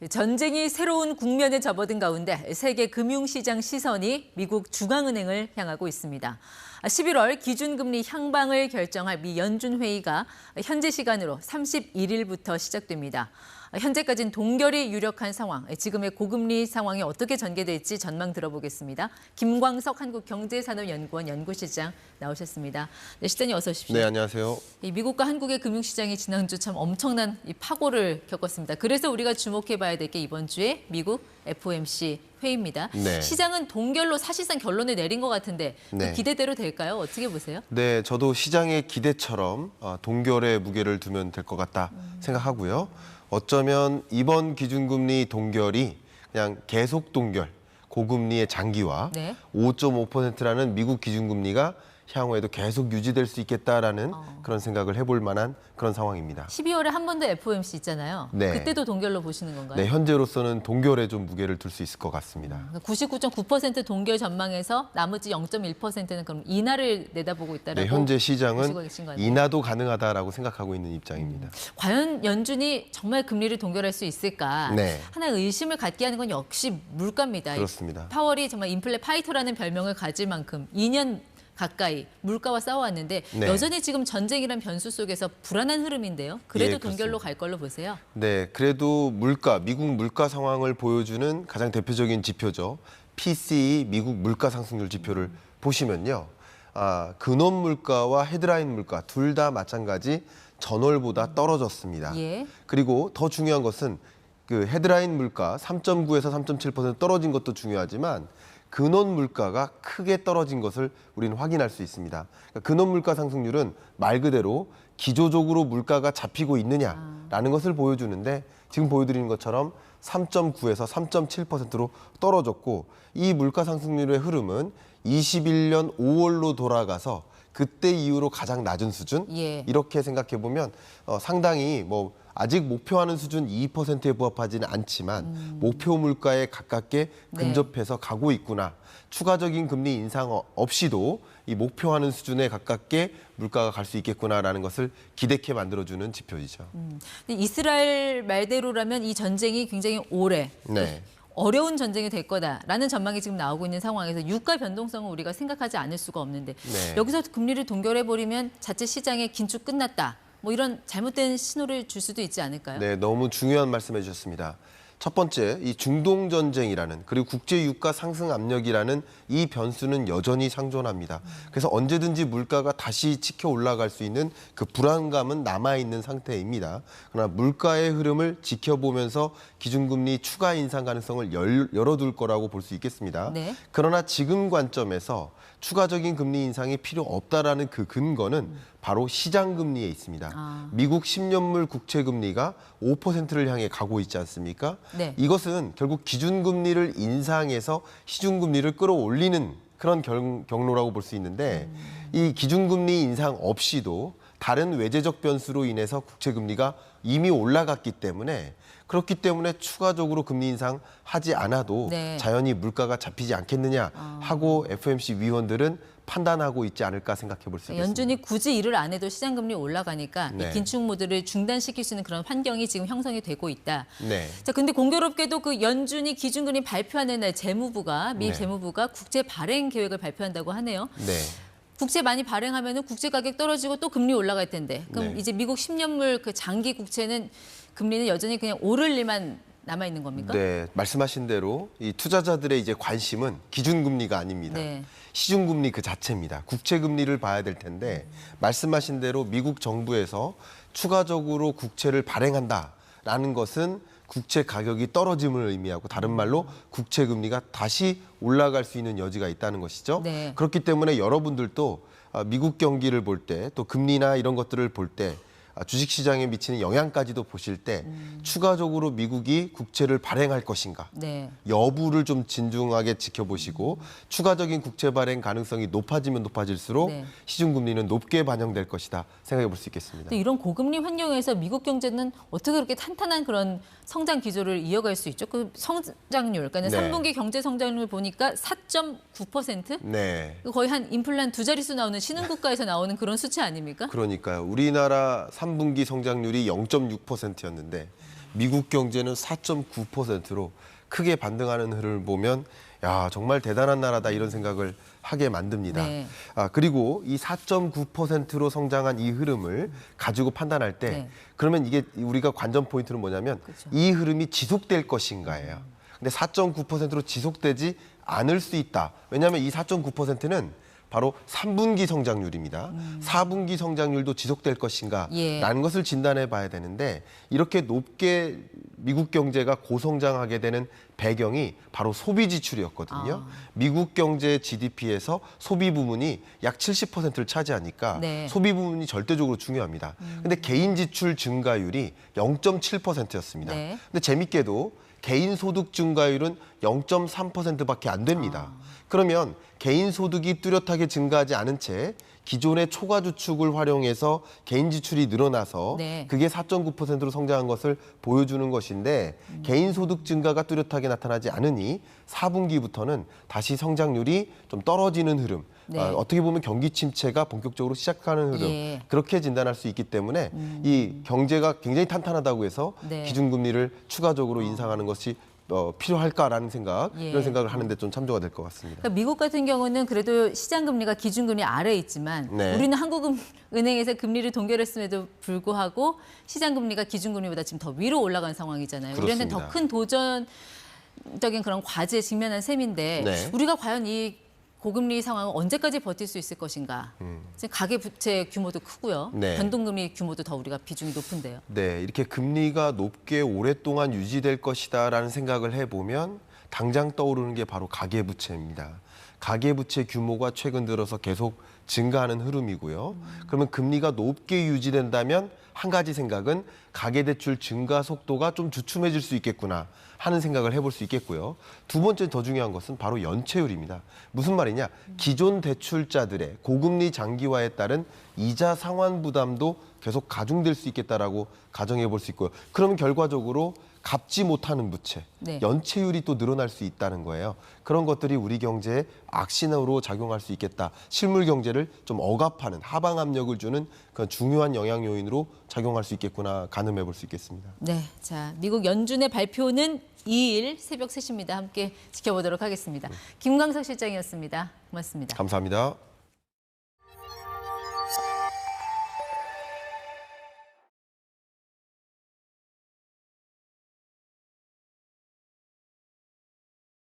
전쟁이 새로운 국면에 접어든 가운데 세계 금융시장 시선이 미국 중앙은행을 향하고 있습니다. 11월 기준금리 향방을 결정할 미 연준회의가 현재 시간으로 31일부터 시작됩니다. 현재까지는 동결이 유력한 상황, 지금의 고금리 상황이 어떻게 전개될지 전망 들어보겠습니다. 김광석 한국경제산업연구원 연구실장 나오셨습니다. 네, 실장님 어서 오십시오. 네, 안녕하세요. 미국과 한국의 금융시장이 지난주 참 엄청난 파고를 겪었습니다. 그래서 우리가 주목해봐야 될 게 이번 주에 미국 FOMC 회의입니다. 네. 시장은 동결로 사실상 결론을 내린 것 같은데 네. 기대대로 될까요? 어떻게 보세요? 네, 저도 시장의 기대처럼 동결에 무게를 두면 될 것 같다 생각하고요. 어쩌면 이번 기준금리 동결이 그냥 계속 동결, 고금리의 장기화, 네. 5.5%라는 미국 기준금리가 향후에도 계속 유지될 수 있겠다라는 그런 생각을 해볼 만한 그런 상황입니다. 12월에 한 번 더 FOMC 있잖아요. 네. 그때도 동결로 보시는 건가요? 네, 현재로서는 동결에 좀 무게를 둘 수 있을 것 같습니다. 99.9% 동결 전망에서 나머지 0.1%는 그럼 인하를 내다보고 있다라고 네, 현재 보시고 시장은 계신 거 아니에요? 인하도 가능하다라고 생각하고 있는 입장입니다. 과연 연준이 정말 금리를 동결할 수 있을까? 네. 하나의 의심을 갖게 하는 건 역시 물가입니다. 그렇습니다. 파월이 정말 인플레 파이터라는 별명을 가질 만큼 2년 가까이 물가와 싸워왔는데 네. 여전히 지금 전쟁이란 변수 속에서 불안한 흐름인데요. 그래도 예, 동결로 그렇습니다. 갈 걸로 보세요. 네, 그래도 미국 물가 상황을 보여주는 가장 대표적인 지표죠. PCE 미국 물가 상승률 지표를 보시면요. 근원 물가와 헤드라인 물가 둘 다 마찬가지 전월보다 떨어졌습니다. 예. 그리고 더 중요한 것은 그 헤드라인 물가 3.9에서 3.7% 떨어진 것도 중요하지만 근원 물가가 크게 떨어진 것을 우리는 확인할 수 있습니다. 그러니까 근원 물가 상승률은 말 그대로 기조적으로 물가가 잡히고 있느냐라는 것을 보여주는데 지금 보여드리는 것처럼 3.9에서 3.7%로 떨어졌고 이 물가 상승률의 흐름은 21년 5월로 돌아가서 그때 이후로 가장 낮은 수준 예. 이렇게 생각해 보면 상당히 아직 목표하는 수준 2%에 부합하지는 않지만 목표 물가에 가깝게 근접해서 가고 있구나. 추가적인 금리 인상 없이도 이 목표하는 수준에 가깝게 물가가 갈 수 있겠구나라는 것을 기대케 만들어주는 지표이죠. 근데 이스라엘 말대로라면 이 전쟁이 굉장히 오래 네. 어려운 전쟁이 될 거다라는 전망이 지금 나오고 있는 상황에서 유가 변동성을 우리가 생각하지 않을 수가 없는데 네. 여기서 금리를 동결해버리면 자체 시장의 긴축 끝났다. 이런 잘못된 신호를 줄 수도 있지 않을까요? 네, 너무 중요한 말씀해 주셨습니다. 첫 번째, 이 중동 전쟁이라는 그리고 국제 유가 상승 압력이라는 이 변수는 여전히 상존합니다. 그래서 언제든지 물가가 다시 치켜 올라갈 수 있는 그 불안감은 남아 있는 상태입니다. 그러나 물가의 흐름을 지켜보면서 기준금리 추가 인상 가능성을 열어둘 거라고 볼 수 있겠습니다. 네. 그러나 지금 관점에서 추가적인 금리 인상이 필요 없다라는 그 근거는 바로 시장 금리에 있습니다. 미국 10년물 국채 금리가 5%를 향해 가고 있지 않습니까? 네. 이것은 결국 기준금리를 인상해서 시중금리를 끌어올리는 그런 경로라고 볼 수 있는데 이 기준금리 인상 없이도 다른 외재적 변수로 인해서 국채 금리가 이미 올라갔기 때문에 그렇기 때문에 추가적으로 금리 인상하지 않아도 네. 자연히 물가가 잡히지 않겠느냐 하고 FOMC 위원들은 판단하고 있지 않을까 생각해 볼 수 있겠습니다. 연준이 굳이 일을 안 해도 시장 금리 올라가니까 네. 이 긴축 모드를 중단시킬 수 있는 그런 환경이 지금 형성이 되고 있다. 네. 자, 근데 공교롭게도 그 연준이 기준금리 발표하는 날 미 네. 재무부가 국채 발행 계획을 발표한다고 하네요. 네. 국채 많이 발행하면 국채 가격 떨어지고 또 금리 올라갈 텐데 그럼 네. 이제 미국 10년물 그 장기 국채는 금리는 여전히 그냥 오를 일만 남아 있는 겁니까? 네, 말씀하신 대로 이 투자자들의 이제 관심은 기준금리가 아닙니다. 네. 시중금리 그 자체입니다. 국채금리를 봐야 될 텐데 말씀하신 대로 미국 정부에서 추가적으로 국채를 발행한다라는 것은 국채 가격이 떨어짐을 의미하고 다른 말로 국채 금리가 다시 올라갈 수 있는 여지가 있다는 것이죠. 네. 그렇기 때문에 여러분들도 미국 경기를 볼 때 또 금리나 이런 것들을 볼 때 주식시장에 미치는 영향까지도 보실 때 추가적으로 미국이 국채를 발행할 것인가 네. 여부를 좀 진중하게 지켜보시고 추가적인 국채 발행 가능성이 높아지면 높아질수록 네. 시중금리는 높게 반영될 것이다 생각해 볼 수 있겠습니다. 근데 이런 고금리 환경에서 미국 경제는 어떻게 그렇게 탄탄한 그런 성장 기조를 이어갈 수 있죠? 그 성장률, 그러니까 네. 3분기 경제 성장률 보니까 4.9%? 네. 거의 한 인플레 두 자릿수 나오는 신흥국가에서 나오는 그런 수치 아닙니까? 그러니까요. 우리나라 3분기 성장률이 0.6%였는데 미국 경제는 4.9%로 크게 반등하는 흐름을 보면 야, 정말 대단한 나라다 이런 생각을 하게 만듭니다. 네. 그리고 이 4.9%로 성장한 이 흐름을 가지고 판단할 때 네. 그러면 이게 우리가 관전 포인트는 뭐냐면 그렇죠. 이 흐름이 지속될 것인가예요. 근데 4.9%로 지속되지 않을 수 있다. 왜냐하면 이 4.9%는 바로 3분기 성장률입니다. 4분기 성장률도 지속될 것인가 예. 라는 것을 진단해 봐야 되는데 이렇게 높게 미국 경제가 고성장하게 되는 배경이 바로 소비 지출이었거든요. 미국 경제 GDP에서 소비 부문이 약 70%를 차지하니까 네. 소비 부문이 절대적으로 중요합니다. 근데 개인 지출 증가율이 0.7%였습니다. 네. 근데 재밌게도 개인 소득 증가율은 0.3%밖에 안 됩니다. 그러면 개인 소득이 뚜렷하게 증가하지 않은 채 기존의 초과 주축을 활용해서 개인 지출이 늘어나서 네. 그게 4.9%로 성장한 것을 보여주는 것인데 개인 소득 증가가 뚜렷하게 나타나지 않으니 4분기부터는 다시 성장률이 좀 떨어지는 흐름, 네. 어떻게 보면 경기 침체가 본격적으로 시작하는 흐름, 예. 그렇게 진단할 수 있기 때문에 이 경제가 굉장히 탄탄하다고 해서 네. 기준금리를 추가적으로 인상하는 것이 필요할까라는 생각, 예. 이런 생각을 하는데 좀 참조가 될 것 같습니다. 그러니까 미국 같은 경우는 그래도 시장 금리가 기준금리 아래에 있지만 네. 우리는 한국은행에서 금리를 동결했음에도 불구하고 시장 금리가 기준금리보다 지금 더 위로 올라간 상황이잖아요. 우리한테는 더 그렇습니다. 큰 도전적인 그런 과제에 직면한 셈인데 네. 우리가 과연 이 고금리 상황을 언제까지 버틸 수 있을 것인가. 지금 가계 부채 규모도 크고요. 네. 변동금리 규모도 더 우리가 비중이 높은데요. 네, 이렇게 금리가 높게 오랫동안 유지될 것이다라는 생각을 해보면 당장 떠오르는 게 바로 가계부채입니다. 가계부채 규모가 최근 들어서 계속 증가하는 흐름이고요. 그러면 금리가 높게 유지된다면 한 가지 생각은 가계대출 증가 속도가 좀 주춤해질 수 있겠구나 하는 생각을 해볼 수 있겠고요. 두 번째 더 중요한 것은 바로 연체율입니다. 무슨 말이냐? 기존 대출자들의 고금리 장기화에 따른 이자 상환 부담도 계속 가중될 수 있겠다라고 가정해 볼 수 있고요. 그러면 결과적으로 갚지 못하는 부채, 네. 연체율이 또 늘어날 수 있다는 거예요. 그런 것들이 우리 경제에 악신으로 작용할 수 있겠다. 실물 경제를 좀 억압하는 하방 압력을 주는 그런 중요한 영향 요인으로 작용할 수 있겠구나 가늠해 볼 수 있겠습니다. 네, 자 미국 연준의 발표는 2일 새벽 3시입니다. 함께 지켜보도록 하겠습니다. 김광석 실장이었습니다. 고맙습니다. 감사합니다.